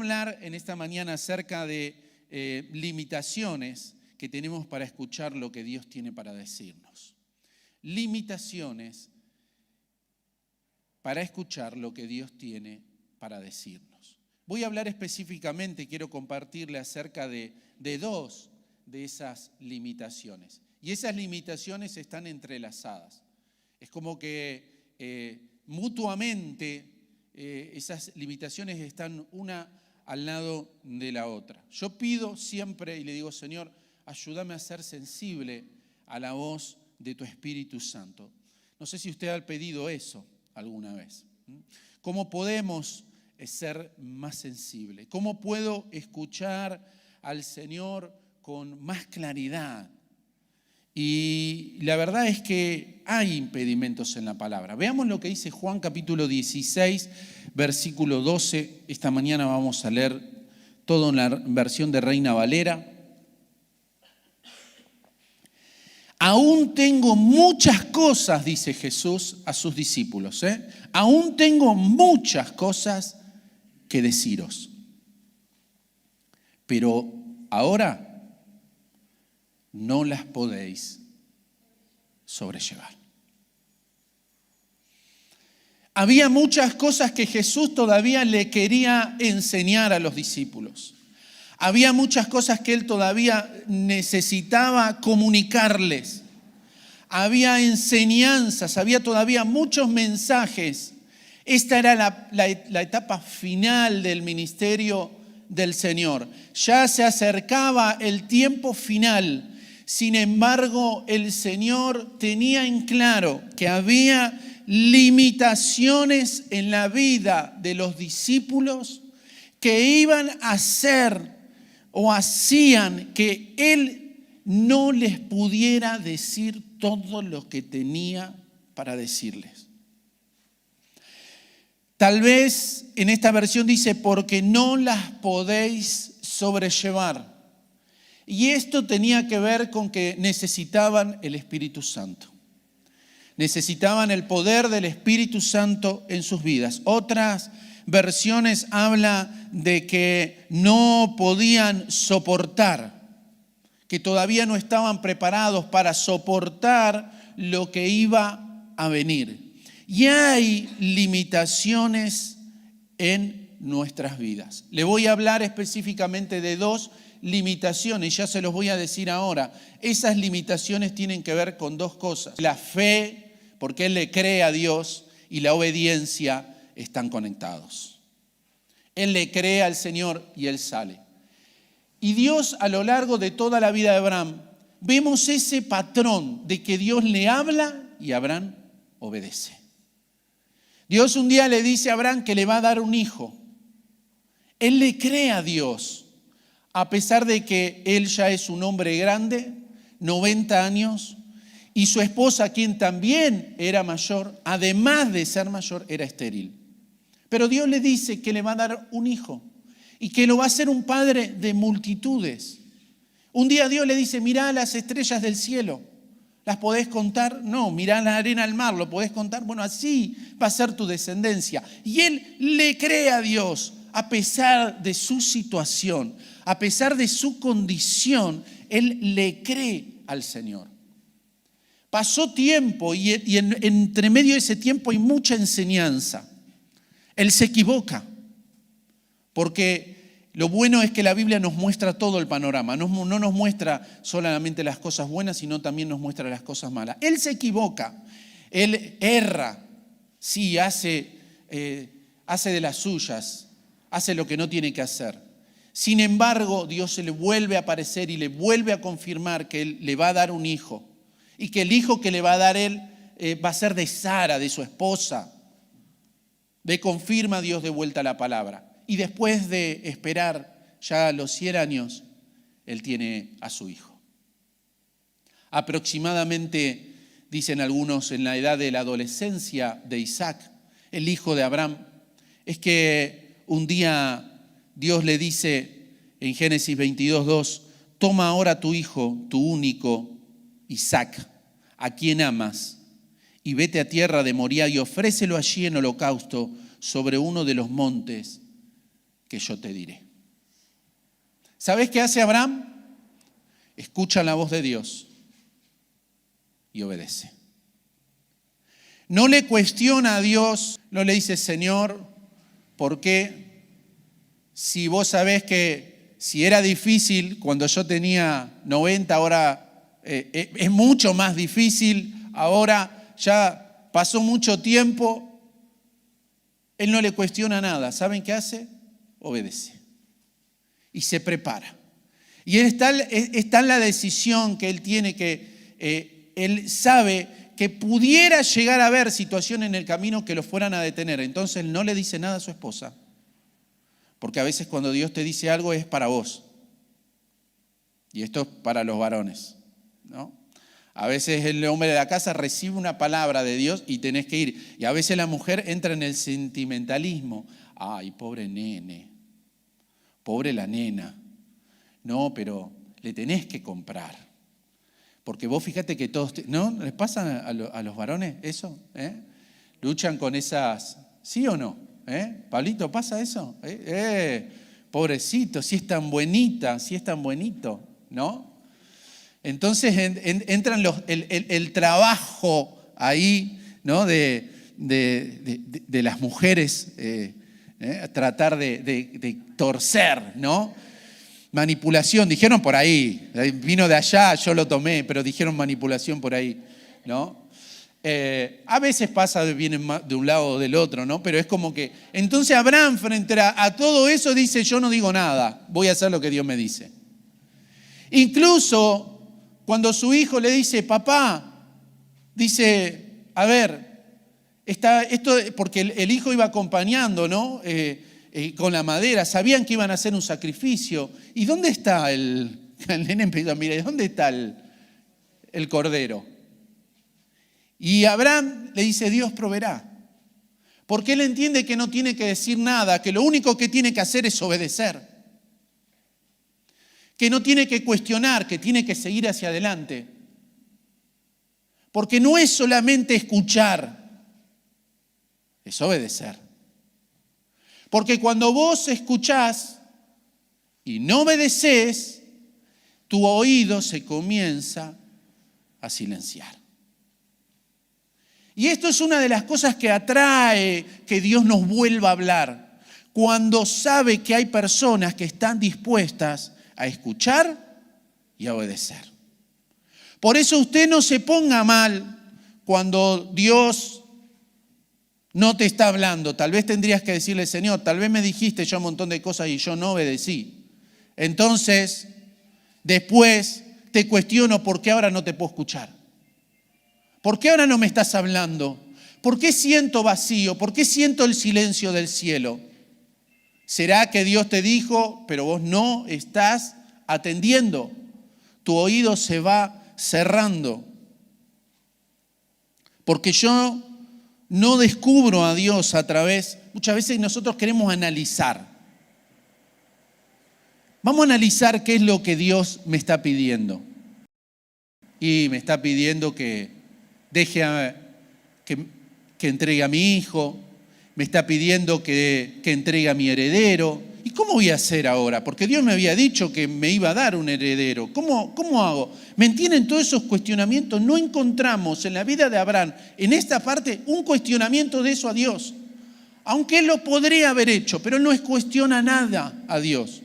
hablar en esta mañana acerca de limitaciones que tenemos para escuchar lo que Dios tiene para decirnos. Limitaciones para escuchar lo que Dios tiene para decirnos. Voy a hablar específicamente, quiero compartirle acerca de dos de esas limitaciones. Y esas limitaciones están entrelazadas. Es como que mutuamente esas limitaciones están una al lado de la otra. Yo pido siempre y le digo, Señor, ayúdame a ser sensible a la voz de tu Espíritu Santo. No sé si usted ha pedido eso alguna vez. ¿Cómo podemos ser más sensibles? ¿Cómo puedo escuchar al Señor con más claridad? Y la verdad es que hay impedimentos en la palabra. Veamos lo que dice Juan capítulo 16, versículo 12. Esta mañana vamos a leer todo en la versión de Reina Valera. Aún tengo muchas cosas, dice Jesús a sus discípulos. Aún tengo muchas cosas que deciros. Pero ahora no las podéis sobrellevar. Había muchas cosas que Jesús todavía le quería enseñar a los discípulos. Había muchas cosas que Él todavía necesitaba comunicarles. Había enseñanzas, había todavía muchos mensajes. Esta era la etapa final del ministerio del Señor. Ya se acercaba el tiempo final. Sin embargo, el Señor tenía en claro que había limitaciones en la vida de los discípulos que iban a hacer o hacían que Él no les pudiera decir todo lo que tenía para decirles. Tal vez en esta versión dice, porque no las podéis sobrellevar. Y esto tenía que ver con que necesitaban el Espíritu Santo. Necesitaban el poder del Espíritu Santo en sus vidas. Otras versiones hablan de que no podían soportar, que todavía no estaban preparados para soportar lo que iba a venir. Y hay limitaciones en nuestras vidas. Le voy a hablar específicamente de dos limitaciones, ya se los voy a decir ahora. Esas limitaciones tienen que ver con dos cosas. La fe, porque Él le cree a Dios, y la obediencia están conectados. Él le cree al Señor y Él sale. Y Dios, a lo largo de toda la vida de Abraham, vemos ese patrón de que Dios le habla y Abraham obedece. Dios un día le dice a Abraham que le va a dar un hijo. Él le cree a Dios. A pesar de que él ya es un hombre grande, 90 años, y su esposa, quien también era mayor, además de ser mayor, era estéril. Pero Dios le dice que le va a dar un hijo y que lo va a hacer un padre de multitudes. Un día Dios le dice, mirá las estrellas del cielo, ¿las podés contar? No, mirá la arena del mar, ¿lo podés contar? Bueno, así va a ser tu descendencia. Y él le cree a Dios, a pesar de su situación, a pesar de su condición, él le cree al Señor. Pasó tiempo y entre medio de ese tiempo hay mucha enseñanza. Él se equivoca, porque lo bueno es que la Biblia nos muestra todo el panorama. No nos muestra solamente las cosas buenas, sino también nos muestra las cosas malas. Él se equivoca, él erra, sí, hace de las suyas, hace lo que no tiene que hacer. Sin embargo, Dios se le vuelve a aparecer y le vuelve a confirmar que Él le va a dar un hijo. Y que el hijo que le va a dar Él va a ser de Sara, de su esposa. Le confirma a Dios de vuelta la palabra. Y después de esperar ya los 100 años, Él tiene a su hijo. Aproximadamente, dicen algunos, en la edad de la adolescencia de Isaac, el hijo de Abraham, es que un día Dios le dice en Génesis 22:2, toma ahora tu hijo, tu único, Isaac, a quien amas, y vete a tierra de Moría y ofrécelo allí en holocausto sobre uno de los montes que yo te diré. ¿Sabés qué hace Abraham? Escucha la voz de Dios y obedece. No le cuestiona a Dios, no le dice, Señor, ¿por qué? Si vos sabés que si era difícil cuando yo tenía 90, ahora es mucho más difícil, ahora ya pasó mucho tiempo. Él no le cuestiona nada. ¿Saben qué hace? Obedece. Y se prepara. Y está en la decisión que él tiene, que él sabe que pudiera llegar a haber situaciones en el camino que lo fueran a detener. Entonces no le dice nada a su esposa. Porque a veces cuando Dios te dice algo es para vos. Y esto es para los varones, ¿no? A veces el hombre de la casa recibe una palabra de Dios y tenés que ir. Y a veces la mujer entra en el sentimentalismo. Ay, pobre nene. Pobre la nena. No, pero le tenés que comprar. Porque vos fíjate que todos... ¿No les pasa a los varones eso? Luchan con esas... ¿Sí o no? Pablito, ¿pasa eso? Pobrecito, si es tan buenita, si es tan buenito, ¿no? Entonces entran el trabajo ahí, ¿no? de las mujeres, tratar de torcer, ¿no? Manipulación, dijeron por ahí, vino de allá, yo lo tomé, pero dijeron manipulación por ahí, ¿no? A veces pasa, viene de un lado o del otro, ¿no? Pero es como que, entonces Abraham frente a todo eso dice, yo no digo nada, voy a hacer lo que Dios me dice. Incluso cuando su hijo le dice, papá, dice, a ver, esto porque el hijo iba acompañando, ¿no? Con la madera, sabían que iban a hacer un sacrificio. ¿Y dónde está el nene empezó a mirar, ¿dónde está el cordero? Y Abraham le dice, Dios proveerá. Porque él entiende que no tiene que decir nada, que lo único que tiene que hacer es obedecer. Que no tiene que cuestionar, que tiene que seguir hacia adelante. Porque no es solamente escuchar, es obedecer. Porque cuando vos escuchás y no obedeces, tu oído se comienza a silenciar. Y esto es una de las cosas que atrae que Dios nos vuelva a hablar. Cuando sabe que hay personas que están dispuestas a escuchar y a obedecer. Por eso usted no se ponga mal cuando Dios no te está hablando. Tal vez tendrías que decirle, Señor, tal vez me dijiste ya un montón de cosas y yo no obedecí. Entonces, después te cuestiono por qué ahora no te puedo escuchar. ¿Por qué ahora no me estás hablando? ¿Por qué siento vacío? ¿Por qué siento el silencio del cielo? ¿Será que Dios te dijo, pero vos no estás atendiendo? Tu oído se va cerrando. Porque yo no descubro a Dios a través, muchas veces nosotros queremos analizar. Vamos a analizar qué es lo que Dios me está pidiendo. Y me está pidiendo que deje que entregue a mi hijo, me está pidiendo que entregue a mi heredero. ¿Y cómo voy a hacer ahora? Porque Dios me había dicho que me iba a dar un heredero. ¿Cómo hago? ¿Me entienden todos esos cuestionamientos? No encontramos en la vida de Abraham, en esta parte, un cuestionamiento de eso a Dios. Aunque él lo podría haber hecho, pero él no cuestiona nada a Dios.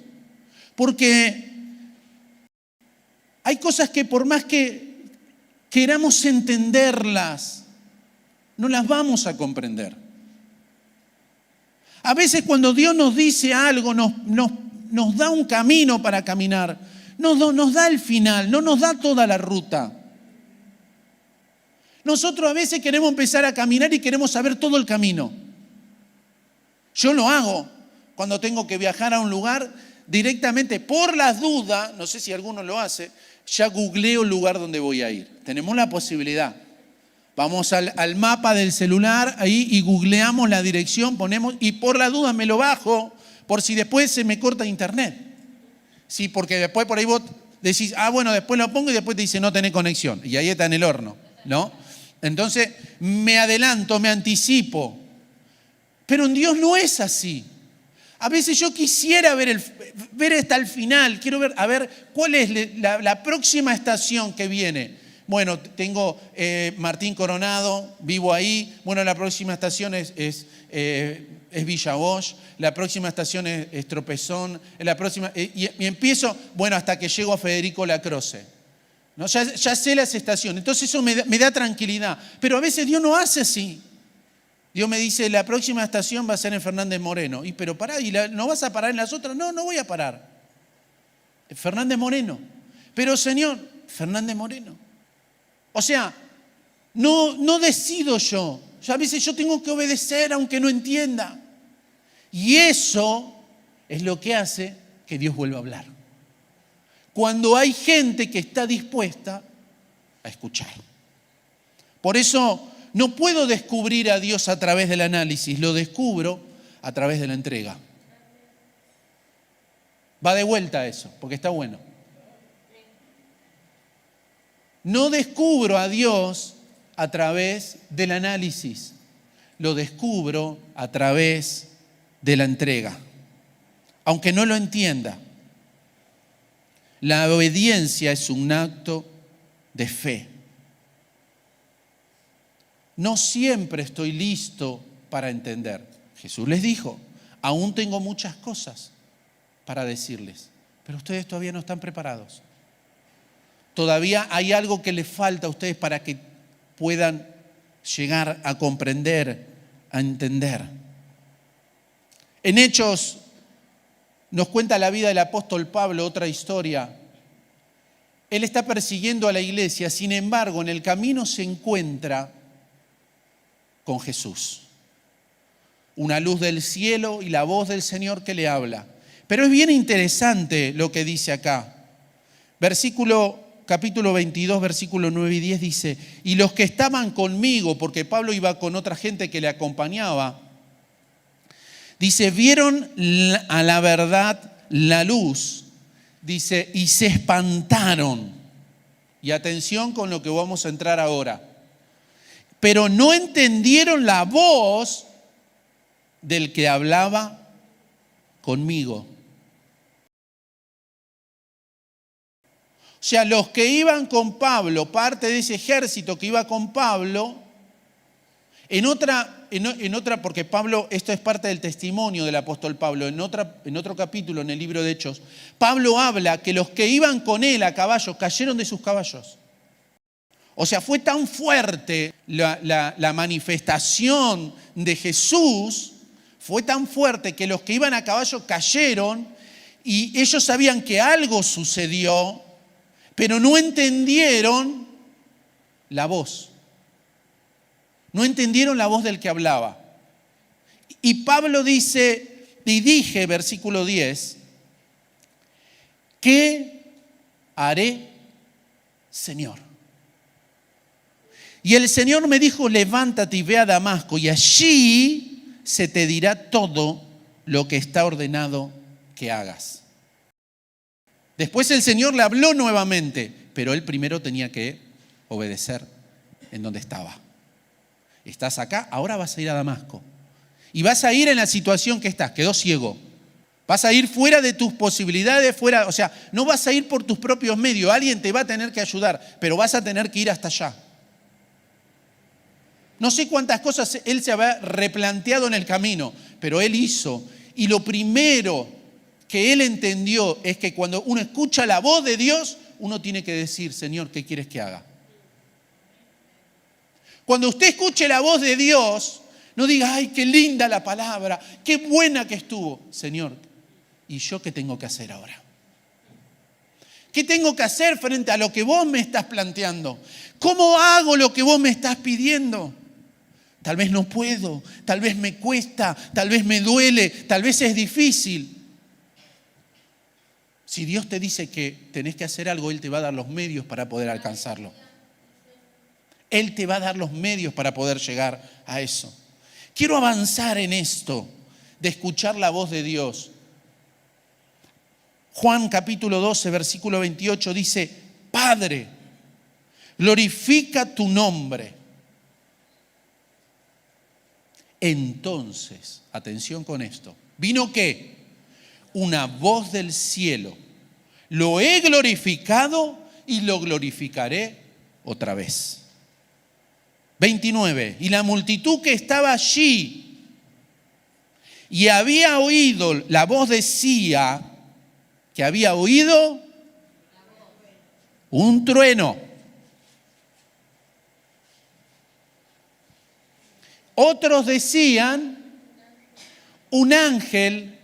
Porque hay cosas que por más que queramos entenderlas, no las vamos a comprender. A veces cuando Dios nos dice algo, nos da un camino para caminar, nos da el final, no nos da toda la ruta. Nosotros a veces queremos empezar a caminar y queremos saber todo el camino. Yo lo hago cuando tengo que viajar a un lugar directamente, por las dudas, no sé si alguno lo hace, ya googleo el lugar donde voy a ir. Tenemos la posibilidad. Vamos al mapa del celular ahí y googleamos la dirección, ponemos y por la duda me lo bajo por si después se me corta internet. Sí, porque después por ahí vos decís, bueno, después lo pongo y después te dice no tenés conexión. Y ahí está en el horno, ¿no? Entonces me adelanto, me anticipo. Pero en Dios no es así. A veces yo quisiera ver hasta el final, quiero ver, a ver, cuál es la próxima estación que viene. Bueno, tengo Martín Coronado, vivo ahí. Bueno, la próxima estación es Villa Bosch, la próxima estación es Tropezón, y empiezo, bueno, hasta que llego a Federico Lacroze. ¿No? Ya sé las estaciones, entonces eso me da tranquilidad. Pero a veces Dios no hace así. Dios me dice, la próxima estación va a ser en Fernández Moreno. Pero pará, ¿no vas a parar en las otras? No, no voy a parar. Fernández Moreno. Pero Señor, Fernández Moreno. O sea, no decido yo. A veces yo tengo que obedecer aunque no entienda. Y eso es lo que hace que Dios vuelva a hablar. Cuando hay gente que está dispuesta a escuchar. Por eso no puedo descubrir a Dios a través del análisis, lo descubro a través de la entrega. Va de vuelta eso, porque está bueno. No descubro a Dios a través del análisis, lo descubro a través de la entrega. Aunque no lo entienda, la obediencia es un acto de fe. No siempre estoy listo para entender. Jesús les dijo, aún tengo muchas cosas para decirles, pero ustedes todavía no están preparados. Todavía hay algo que les falta a ustedes para que puedan llegar a comprender, a entender. En Hechos nos cuenta la vida del apóstol Pablo, otra historia. Él está persiguiendo a la iglesia, sin embargo, en el camino se encuentra con Jesús. Una luz del cielo y la voz del Señor que le habla. Pero es bien interesante lo que dice acá. Capítulo 22, versículos 9 y 10 dice, y los que estaban conmigo, porque Pablo iba con otra gente que le acompañaba, dice, vieron a la verdad la luz, dice, y se espantaron. Y atención con lo que vamos a entrar ahora. Pero no entendieron la voz del que hablaba conmigo. O sea, los que iban con Pablo, parte de ese ejército que iba con Pablo, en otra, porque Pablo, esto es parte del testimonio del apóstol Pablo, en otro capítulo en el libro de Hechos, Pablo habla que los que iban con él a caballo cayeron de sus caballos. O sea, fue tan fuerte la manifestación de Jesús, fue tan fuerte que los que iban a caballo cayeron y ellos sabían que algo sucedió, pero no entendieron la voz. No entendieron la voz del que hablaba. Y Pablo dice, y dije, versículo 10, ¿qué haré, Señor? Y el Señor me dijo, levántate y ve a Damasco, y allí se te dirá todo lo que está ordenado que hagas. Después el Señor le habló nuevamente, pero él primero tenía que obedecer en donde estaba. Estás acá, ahora vas a ir a Damasco. Y vas a ir en la situación que estás, quedó ciego. Vas a ir fuera de tus posibilidades, o sea, no vas a ir por tus propios medios. Alguien te va a tener que ayudar, pero vas a tener que ir hasta allá. No sé cuántas cosas él se había replanteado en el camino, pero él hizo. Y lo primero que él entendió es que cuando uno escucha la voz de Dios, uno tiene que decir, Señor, ¿qué quieres que haga? Cuando usted escuche la voz de Dios, no diga, ay, qué linda la palabra, qué buena que estuvo. Señor, ¿y yo qué tengo que hacer ahora? ¿Qué tengo que hacer frente a lo que vos me estás planteando? ¿Cómo hago lo que vos me estás pidiendo? Tal vez no puedo, tal vez me cuesta, tal vez me duele, tal vez es difícil. Si Dios te dice que tenés que hacer algo, Él te va a dar los medios para poder alcanzarlo. Él te va a dar los medios para poder llegar a eso. Quiero avanzar en esto de escuchar la voz de Dios. Juan capítulo 12, versículo 28 dice, Padre, glorifica tu nombre. Entonces, atención con esto, ¿Vino qué? Una voz del cielo. Lo he glorificado y lo glorificaré otra vez. 29. Y la multitud que estaba allí y había oído, la voz decía que había oído un trueno. Otros decían, un ángel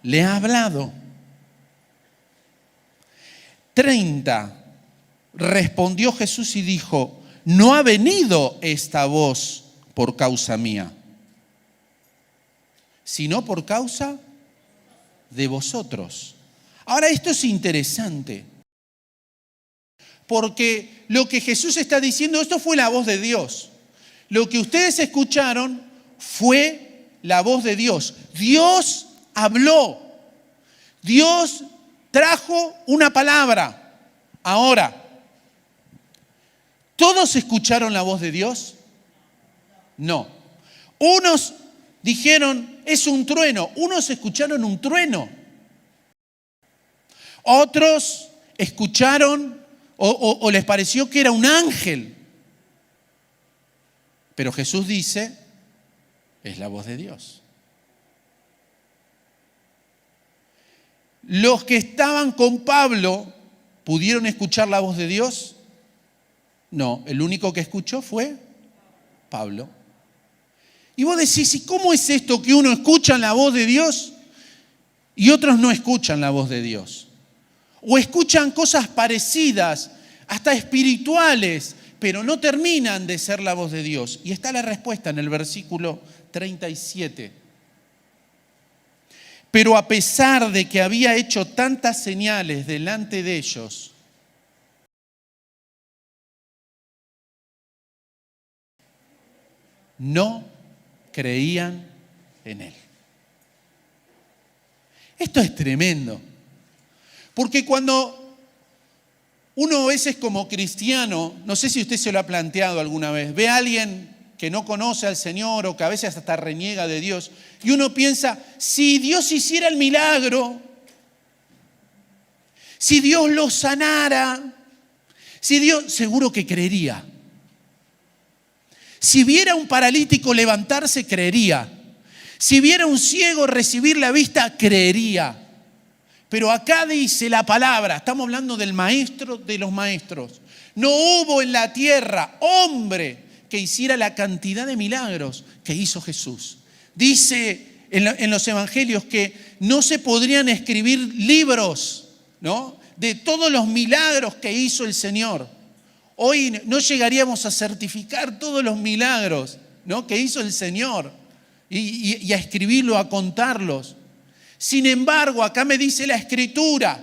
le ha hablado. 30. Respondió Jesús y dijo, no ha venido esta voz por causa mía, sino por causa de vosotros. Ahora, esto es interesante, porque lo que Jesús está diciendo, esto fue la voz de Dios. Lo que ustedes escucharon fue la voz de Dios. Dios habló. Dios trajo una palabra. Ahora, ¿todos escucharon la voz de Dios? No. Unos dijeron, es un trueno. Unos escucharon un trueno. Otros escucharon o les pareció que era un ángel. Pero Jesús dice, es la voz de Dios. Los que estaban con Pablo, ¿pudieron escuchar la voz de Dios? No, el único que escuchó fue Pablo. Y vos decís, ¿y cómo es esto que uno escucha la voz de Dios y otros no escuchan la voz de Dios? O escuchan cosas parecidas, hasta espirituales, pero no terminan de ser la voz de Dios. Y está la respuesta en el versículo 37. Pero a pesar de que había hecho tantas señales delante de ellos, no creían en él. Esto es tremendo. Porque cuando uno a veces como cristiano, no sé si usted se lo ha planteado alguna vez, ve a alguien que no conoce al Señor o que a veces hasta reniega de Dios, y uno piensa, si Dios hiciera el milagro, si Dios lo sanara, si Dios, seguro que creería. Si viera un paralítico levantarse, creería. Si viera un ciego recibir la vista, creería. Pero acá dice la palabra, estamos hablando del maestro de los maestros. No hubo en la tierra hombre que hiciera la cantidad de milagros que hizo Jesús. Dice en los evangelios que no se podrían escribir libros, ¿no?, de todos los milagros que hizo el Señor. Hoy no llegaríamos a certificar todos los milagros, ¿no?, que hizo el Señor y a escribirlo, a contarlos. Sin embargo, acá me dice la Escritura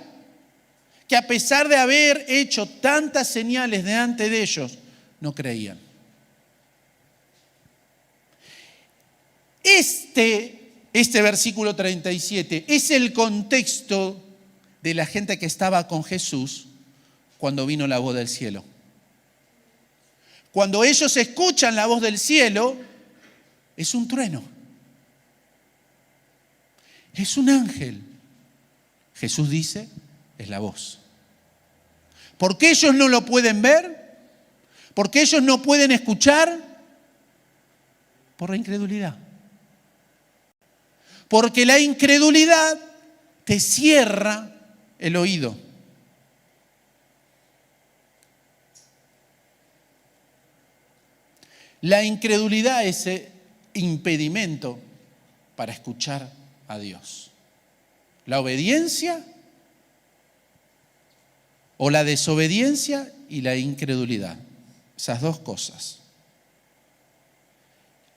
que a pesar de haber hecho tantas señales delante de ellos, no creían. Este versículo 37 es el contexto de la gente que estaba con Jesús cuando vino la voz del cielo. Cuando ellos escuchan la voz del cielo, es un trueno. Es un ángel. Jesús dice, es la voz. ¿Por qué ellos no lo pueden ver? ¿Por qué ellos no pueden escuchar? Por la incredulidad. Porque la incredulidad te cierra el oído. La incredulidad es ese impedimento para escuchar a Dios. La obediencia o la desobediencia y la incredulidad. Esas dos cosas.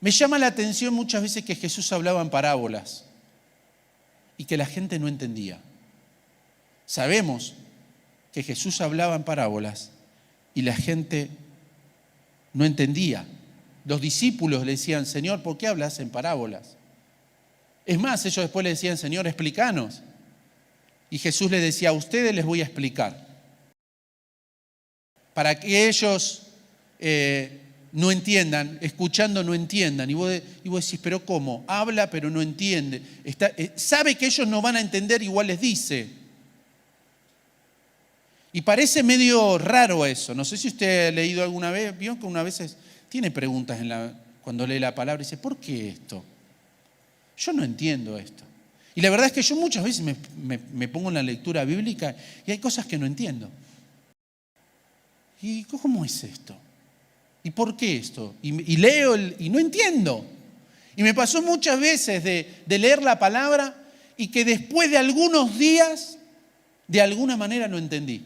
Me llama la atención muchas veces que Jesús hablaba en parábolas y que la gente no entendía. Sabemos que Jesús hablaba en parábolas y la gente no entendía. Los discípulos le decían, Señor, ¿por qué hablas en parábolas? Es más, ellos después le decían, Señor, explícanos. Y Jesús les decía, a ustedes les voy a explicar. Para que ellos no entiendan, escuchando no entiendan. Y vos decís, pero ¿cómo? Habla pero no entiende. Sabe que ellos no van a entender, igual les dice. Y parece medio raro eso. No sé si usted ha leído alguna vez, vio que una vez tiene preguntas cuando lee la palabra y dice, ¿por qué esto? Yo no entiendo esto. Y la verdad es que yo muchas veces me pongo en la lectura bíblica y hay cosas que no entiendo. ¿Y cómo es esto? ¿Y por qué esto? Y leo y no entiendo. Y me pasó muchas veces de leer la palabra y que después de algunos días, de alguna manera no entendí.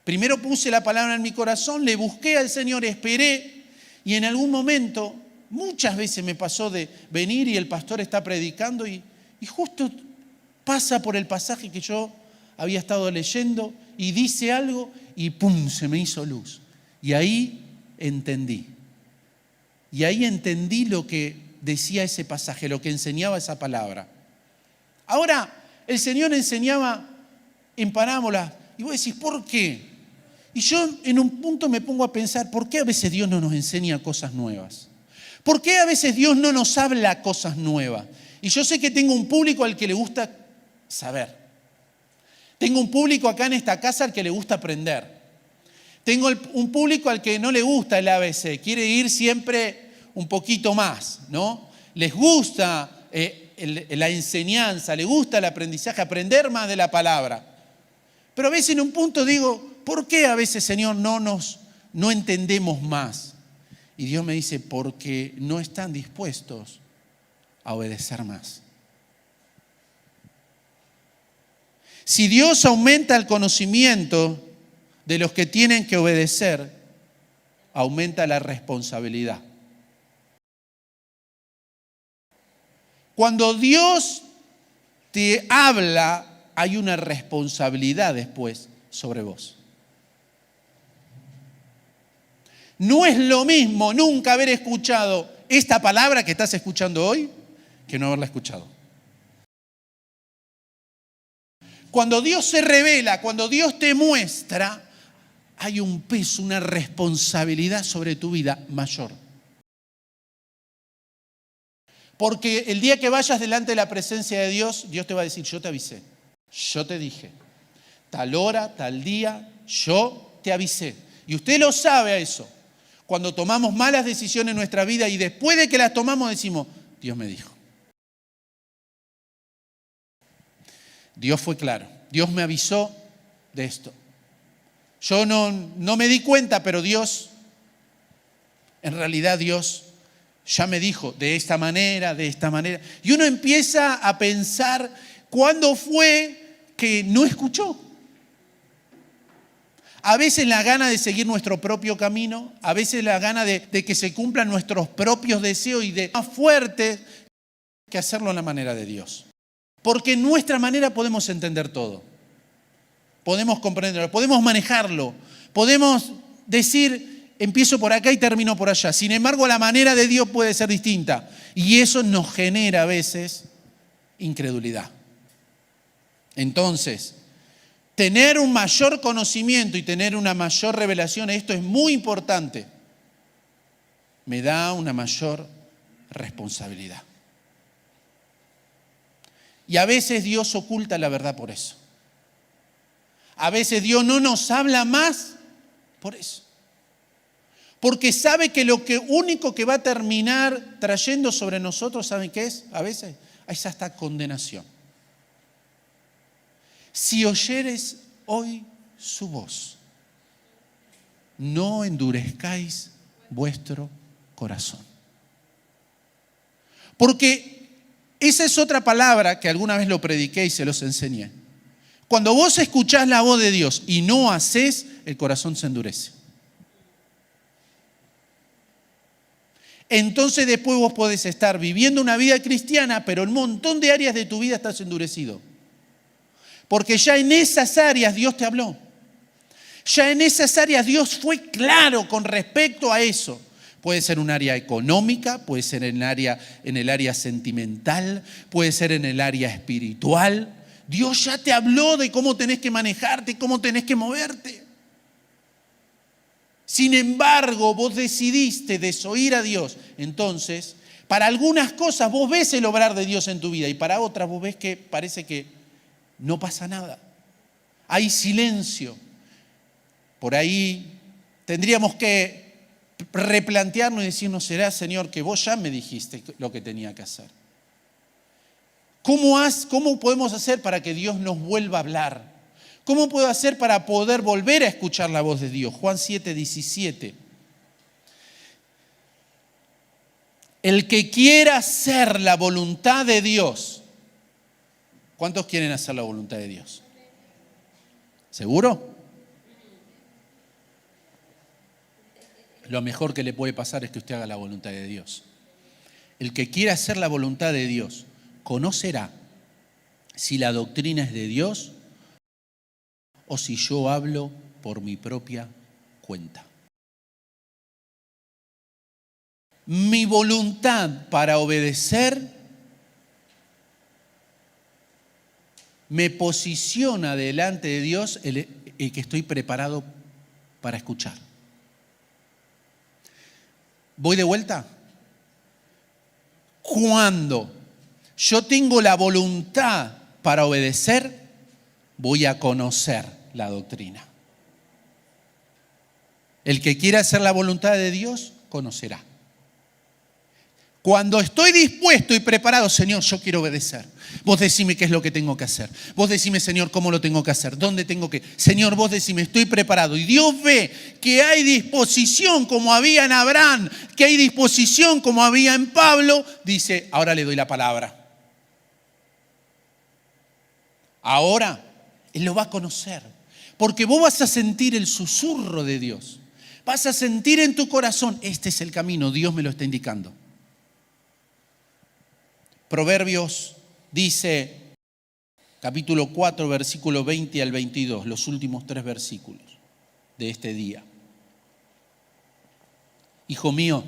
Primero puse la palabra en mi corazón, le busqué al Señor, esperé y en algún momento, muchas veces me pasó de venir y el pastor está predicando y justo pasa por el pasaje que yo había estado leyendo y dice algo y ¡pum! Se me hizo luz. Y ahí entendí. Y ahí entendí lo que decía ese pasaje, lo que enseñaba esa palabra. Ahora, el Señor enseñaba en parábolas y vos decís, ¿por qué? Y yo en un punto me pongo a pensar, ¿por qué a veces Dios no nos enseña cosas nuevas? ¿Por qué a veces Dios no nos habla cosas nuevas? Y yo sé que tengo un público al que le gusta saber. Tengo un público acá en esta casa al que le gusta aprender. Tengo un público al que no le gusta el ABC, quiere ir siempre un poquito más, ¿no? Les gusta la enseñanza, les gusta el aprendizaje, aprender más de la palabra. Pero a veces en un punto digo, ¿por qué a veces, Señor, no entendemos más? Y Dios me dice, porque no están dispuestos a obedecer más. Si Dios aumenta el conocimiento de los que tienen que obedecer, aumenta la responsabilidad. Cuando Dios te habla, hay una responsabilidad después sobre vos. No es lo mismo nunca haber escuchado esta palabra que estás escuchando hoy que no haberla escuchado. Cuando Dios se revela, cuando Dios te muestra, hay un peso, una responsabilidad sobre tu vida mayor. Porque el día que vayas delante de la presencia de Dios, Dios te va a decir, yo te avisé, yo te dije, tal hora, tal día, yo te avisé. Y usted lo sabe a eso. Cuando tomamos malas decisiones en nuestra vida y después de que las tomamos decimos, Dios me dijo. Dios fue claro, Dios me avisó de esto. Yo no me di cuenta, pero Dios, en realidad Dios ya me dijo de esta manera, de esta manera. Y uno empieza a pensar cuándo fue que no escuchó. A veces la gana de seguir nuestro propio camino, a veces la gana de que se cumplan nuestros propios deseos y de más fuerte que hacerlo a la manera de Dios. Porque en nuestra manera podemos entender todo. Podemos comprenderlo, podemos manejarlo, podemos decir, empiezo por acá y termino por allá. Sin embargo, la manera de Dios puede ser distinta. Y eso nos genera a veces incredulidad. Entonces, tener un mayor conocimiento y tener una mayor revelación, esto es muy importante. Me da una mayor responsabilidad. Y a veces Dios oculta la verdad por eso. A veces Dios no nos habla más por eso. Porque sabe que lo único que va a terminar trayendo sobre nosotros, ¿saben qué es? A veces es hasta condenación. Si oyeres hoy su voz, no endurezcáis vuestro corazón. Porque esa es otra palabra que alguna vez lo prediqué y se los enseñé. Cuando vos escuchás la voz de Dios y no hacés, el corazón se endurece. Entonces después vos podés estar viviendo una vida cristiana, pero en un montón de áreas de tu vida estás endurecido. Porque ya en esas áreas Dios te habló. Ya en esas áreas Dios fue claro con respecto a eso. Puede ser un área económica, puede ser en el área sentimental, puede ser en el área espiritual. Dios ya te habló de cómo tenés que manejarte, cómo tenés que moverte. Sin embargo, vos decidiste desoír a Dios. Entonces, para algunas cosas vos ves el obrar de Dios en tu vida y para otras vos ves que parece que no pasa nada. Hay silencio. Por ahí tendríamos que replantearnos y decirnos, ¿será, Señor, que vos ya me dijiste lo que tenía que hacer? ¿Cómo podemos hacer para que Dios nos vuelva a hablar? ¿Cómo puedo hacer para poder volver a escuchar la voz de Dios? Juan 7:17. El que quiera hacer la voluntad de Dios. ¿Cuántos quieren hacer la voluntad de Dios? ¿Seguro? Lo mejor que le puede pasar es que usted haga la voluntad de Dios. El que quiera hacer la voluntad de Dios conocerá si la doctrina es de Dios o si yo hablo por mi propia cuenta. Mi voluntad para obedecer me posiciona delante de Dios el que estoy preparado para escuchar. ¿Voy de vuelta? Cuando yo tengo la voluntad para obedecer, voy a conocer la doctrina. El que quiera hacer la voluntad de Dios, conocerá. Cuando estoy dispuesto y preparado, Señor, yo quiero obedecer. Vos decime qué es lo que tengo que hacer. Vos decime, Señor, cómo lo tengo que hacer. ¿Dónde tengo que? Señor, vos decime, estoy preparado. Y Dios ve que hay disposición como había en Abraham, que hay disposición como había en Pablo. Dice, ahora le doy la palabra. Ahora Él lo va a conocer. Porque vos vas a sentir el susurro de Dios. Vas a sentir en tu corazón, este es el camino, Dios me lo está indicando. Proverbios dice, capítulo 4, versículo 20 al 22, los últimos 3 versículos de este día. Hijo mío,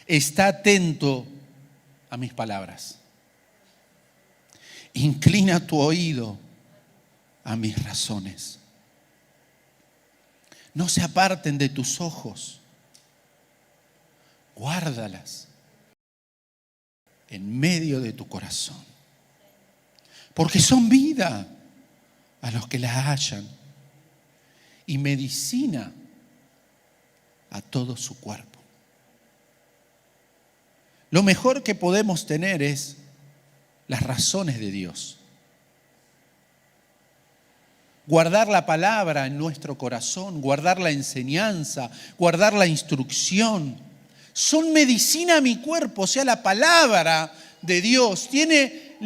está atento a mis palabras. Inclina tu oído a mis razones. No se aparten de tus ojos. Guárdalas en medio de tu corazón, porque son vida a los que la hallan y medicina a todo su cuerpo. Lo mejor que podemos tener es las razones de Dios. Guardar la palabra en nuestro corazón, guardar la enseñanza, guardar la instrucción. Son medicina a mi cuerpo, o sea, la palabra de Dios tiene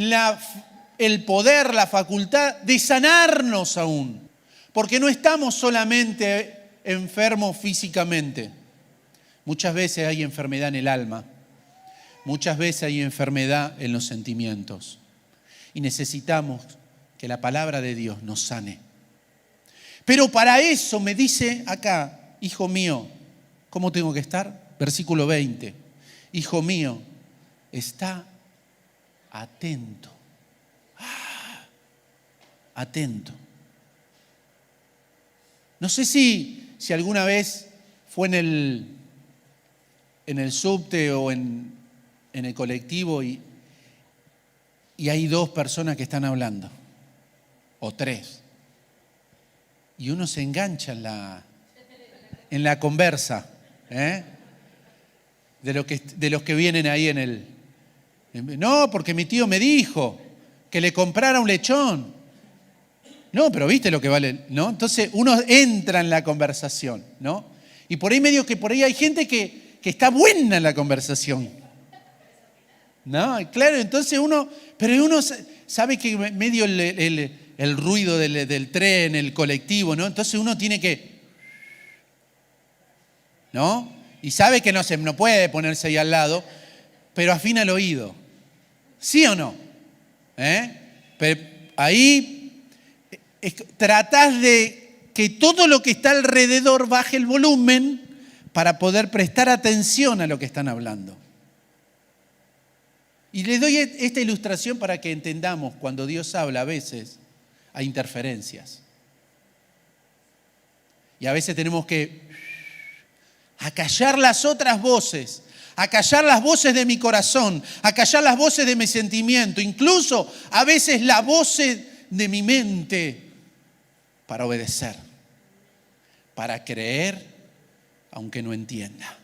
el poder, la facultad de sanarnos aún. Porque no estamos solamente enfermos físicamente. Muchas veces hay enfermedad en el alma. Muchas veces hay enfermedad en los sentimientos. Y necesitamos que la palabra de Dios nos sane. Pero para eso me dice acá, hijo mío, ¿cómo tengo que estar? Versículo 20. Hijo mío, está atento. Atento. No sé si alguna vez fue en el subte o en el colectivo y hay 2 personas que están hablando, o 3. Y uno se engancha en la conversa, de los que vienen ahí no, porque mi tío me dijo que le comprara un lechón. No, pero ¿viste lo que vale? ¿No? Entonces uno entra en la conversación, ¿no? Y por ahí hay gente que está buena en la conversación, ¿no? Claro, entonces uno sabe que medio el ruido del tren, el colectivo, ¿no? Entonces uno tiene que, ¿no? Y sabe que no puede ponerse ahí al lado, pero afina el oído. ¿Sí o no? Pero ahí tratás de que todo lo que está alrededor baje el volumen para poder prestar atención a lo que están hablando. Y les doy esta ilustración para que entendamos cuando Dios habla a veces hay interferencias. Y a veces tenemos que acallar las otras voces, acallar las voces de mi corazón, acallar las voces de mi sentimiento, incluso a veces las voces de mi mente para obedecer, para creer aunque no entienda.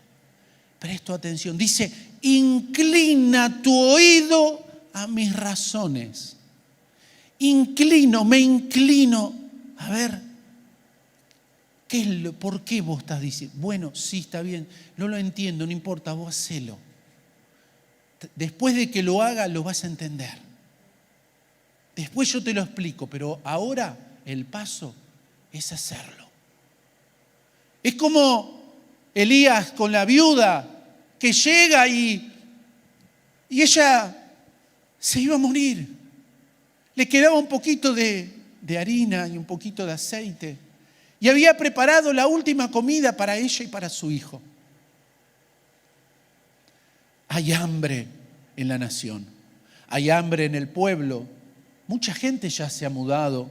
Presto atención, dice, inclina tu oído a mis razones. Me inclino. A ver, ¿por qué vos estás diciendo? Bueno, sí, está bien, no lo entiendo, no importa, vos hacelo. Después de que lo haga, lo vas a entender. Después yo te lo explico, pero ahora el paso es hacerlo. Es como Elías con la viuda que llega y ella se iba a morir. Le quedaba un poquito de harina y un poquito de aceite. Y había preparado la última comida para ella y para su hijo. Hay hambre en la nación. Hay hambre en el pueblo. Mucha gente ya se ha mudado.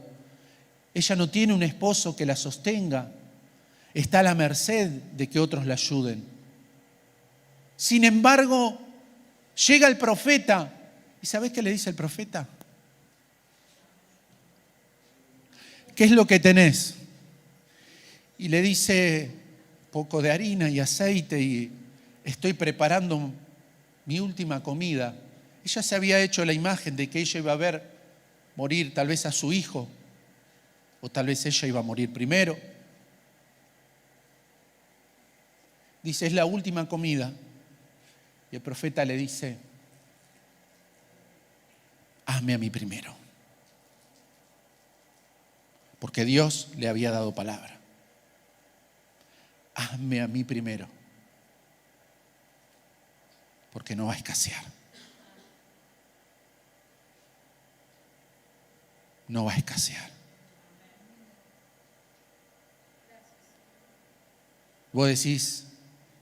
Ella no tiene un esposo que la sostenga. Está a la merced de que otros la ayuden. Sin embargo, llega el profeta. ¿Y sabés qué le dice el profeta? ¿Qué es lo que tenés? Y le dice, poco de harina y aceite y estoy preparando mi última comida. Ella se había hecho la imagen de que ella iba a ver morir tal vez a su hijo, o tal vez ella iba a morir primero. Dice, es la última comida. Y el profeta le dice, hazme a mí primero. Porque Dios le había dado palabra. Hazme a mí primero. Porque no va a escasear. No va a escasear. Vos decís,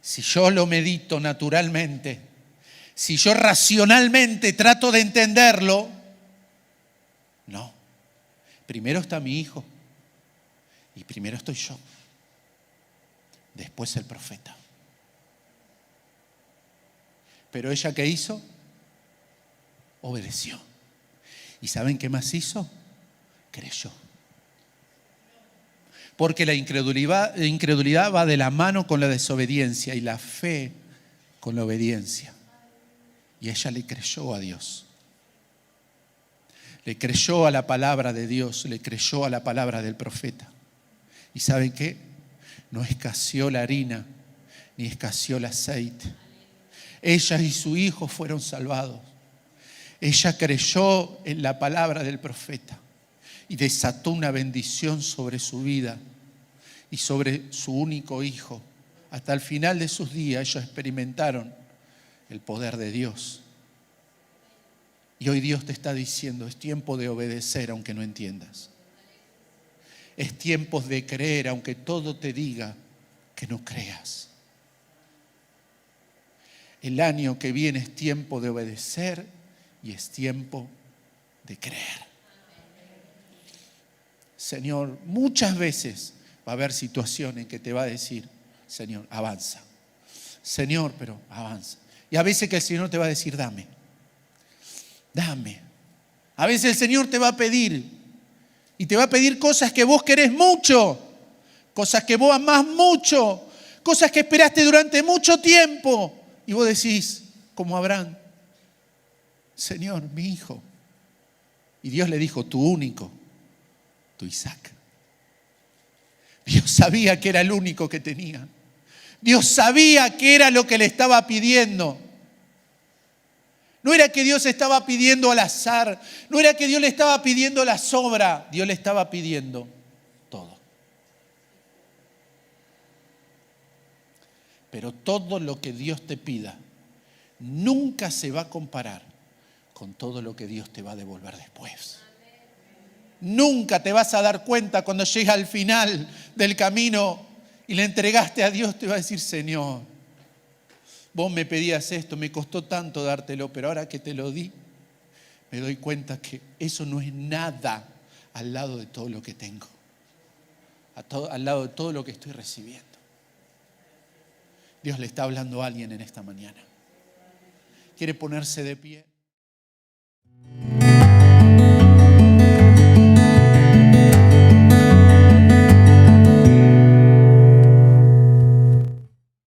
si yo lo medito naturalmente, si yo racionalmente trato de entenderlo, no. Primero está mi hijo y primero estoy yo. Después el profeta. Pero ella, ¿qué hizo? Obedeció. ¿Y saben qué más hizo? Creyó. Porque la incredulidad va de la mano con la desobediencia y la fe con la obediencia. Y ella le creyó a Dios. Le creyó a la palabra de Dios, le creyó a la palabra del profeta. ¿Y saben qué? No escaseó la harina, ni escaseó el aceite. Ella y su hijo fueron salvados. Ella creyó en la palabra del profeta y desató una bendición sobre su vida y sobre su único hijo. Hasta el final de sus días ellos experimentaron el poder de Dios. Y hoy Dios te está diciendo, es tiempo de obedecer aunque no entiendas. Es tiempo de creer aunque todo te diga que no creas. El año que viene es tiempo de obedecer y es tiempo de creer. Señor, muchas veces va a haber situaciones en que te va a decir, Señor, avanza. Señor, pero avanza. Y a veces que el Señor te va a decir, dame. A veces el Señor te va a pedir y te va a pedir cosas que vos querés mucho, cosas que vos amás mucho, cosas que esperaste durante mucho tiempo. Y vos decís, como Abraham, Señor, mi hijo. Y Dios le dijo, tu único, tu Isaac. Dios sabía que era el único que tenía. Dios sabía que era lo que le estaba pidiendo. No era que Dios estaba pidiendo al azar, no era que Dios le estaba pidiendo la sobra, Dios le estaba pidiendo todo. Pero todo lo que Dios te pida nunca se va a comparar con todo lo que Dios te va a devolver después. Nunca te vas a dar cuenta cuando llegas al final del camino y le entregaste a Dios, te va a decir, Señor, vos me pedías esto, me costó tanto dártelo, pero ahora que te lo di, me doy cuenta que eso no es nada al lado de todo lo que tengo. al lado de todo lo que estoy recibiendo. Dios le está hablando a alguien en esta mañana. Quiere ponerse de pie.